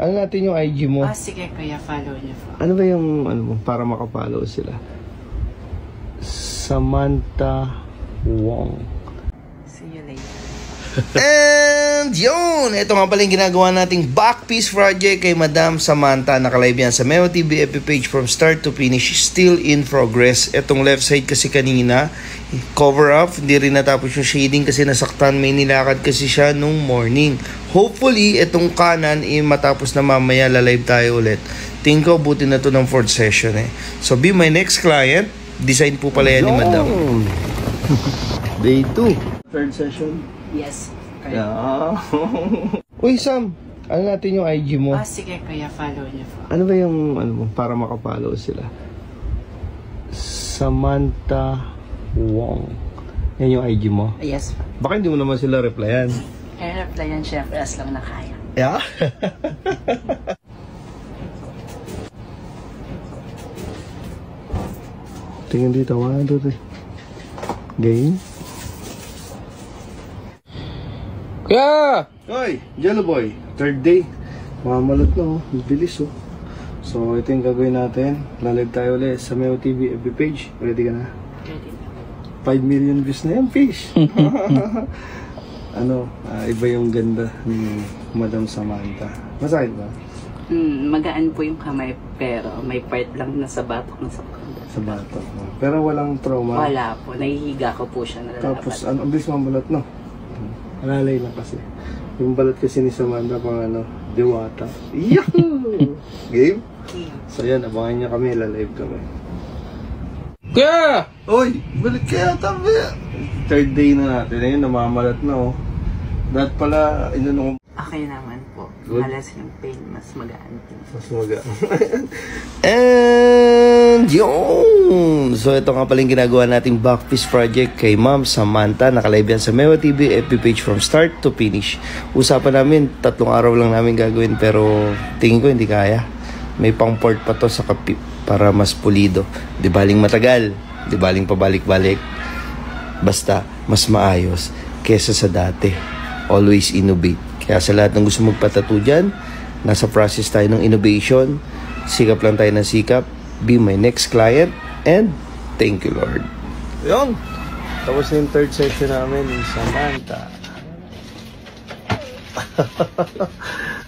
Ano natin yung IG mo? Sige kuya, follow niyo po. Ano ba yung mo para makapollow sila? Samantha Wong. See you later. And yun! Ito nga pala yung ginagawa nating back piece project kay Madam Samantha. Nakalive yan sa Meo TV FB page from start to finish. Still in progress. Itong left side kasi kanina, cover up. Hindi rin natapos yung shading kasi nasaktan. May nilakad kasi siya nung morning. Hopefully, itong kanan matapos na mamaya lalive tayo ulit. Tingin ko, buti na to ng 4th session eh. So, be my next client. Design po pala yan ni Madam. Day 2. 3rd session. Yes. Yeah. Uy, Sam. Ano natin yung IG mo? Sige kuya, follow niyo po. Ano ba yung mo para makapollow sila? Samantha Wong. Yan yung IG mo? Yes po. Baka hindi mo naman sila replyan. I-replyan syempre as lang na kaya. Yeah? Tingin dito. 1, 2, 3. Game? Kuya! Hoy! Jello boy! 3rd day. Mamamalot na oh. Bilis oh. So ito yung gagawin natin. Lalive tayo ulit sa Meo TV FB page. Ready ka na? Ready na. 5 million views na yan, fish! Iba yung ganda ni Madam Samantha. Masakit ba? Magaan po yung kamay pero may part lang na sa batok na sa kanda. Sa batok. Pero walang trauma. Wala po. Nahihiga ko po siya. Tapos ang bilis mamalot no? Alalay lang kasi. Yung balat kasi ni Samantha pang diwata. Yahoo! Game? So yan, abangan niya kami. Lalive kami. Kuya! Uy! Balik kaya tabi! 3rd day na natin. Ayun, namamalat na oh. Dahil pala, inanong Okay naman po. Good. Malas yung pain. Mas magaan po. mas magaan. And yun! So ito nga pala yung ginagawa nating back piece project kay Ma'am Samantha. Nakalive yan sa Meo TV FB page from start to finish. Usapan namin, 3 araw lang namin gagawin pero tingin ko hindi kaya. May pang-port pa to sa kapip para mas pulido. Di baling matagal, di baling pabalik-balik. Basta mas maayos kesa sa dati. Always innovate. Kaya sa lahat ng gusto magpatattoo dyan, nasa process tayo ng innovation. Sikap lang tayo ng sikap. Be my next client. And thank you, Lord. Yun. Tapos na yung 3rd session namin ni Samantha.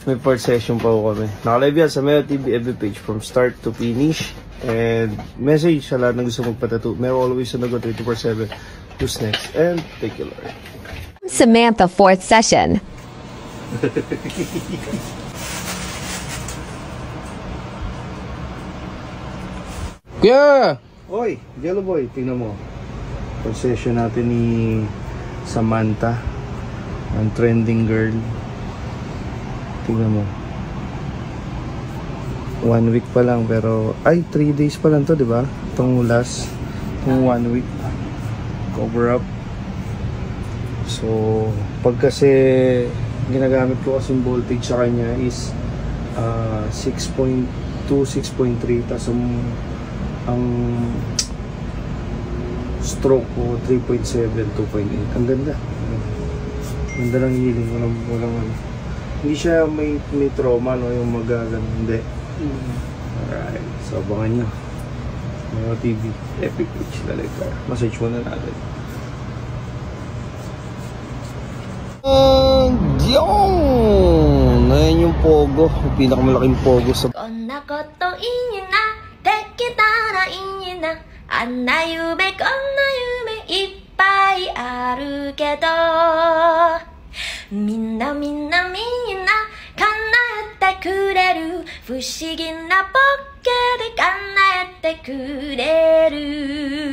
May 4th session pa po kami. Nakalive yan sa Meo TV FB page from start to finish. And message sa lahat ng gusto magpatattoo. Meron always na 24/7. Who's next? And thank you, Lord. Samantha 4th session. Kuya! Oy, Jello boy, tingnan mo. Session natin ni Samantha. Ang trending girl. Tingnan mo. 1 week pa lang pero... Ay, 3 days pa lang to, di ba? Itong last. Itong 1 week. Cover up. So, pag kasi ginagamit ko kasing voltage sa kanya is 6.2, 6.3 tas ang stroke ko 3.7, 2.8. Ang ganda. Ganda ng healing. Walang hindi siya may trauma no, yung magagano. Hindi. Alright. So, abangan nyo. Meo TV, epic page. Lalay ka. Message muna natin. Yun! Ayan yung pogo. Yung pinakamalaking pogo sa... こんなこといいなできたらいいなあんな夢こんな夢いっぱいあるけどみんなみんなみんな叶えてくれる不思議なポッケで叶えてくれる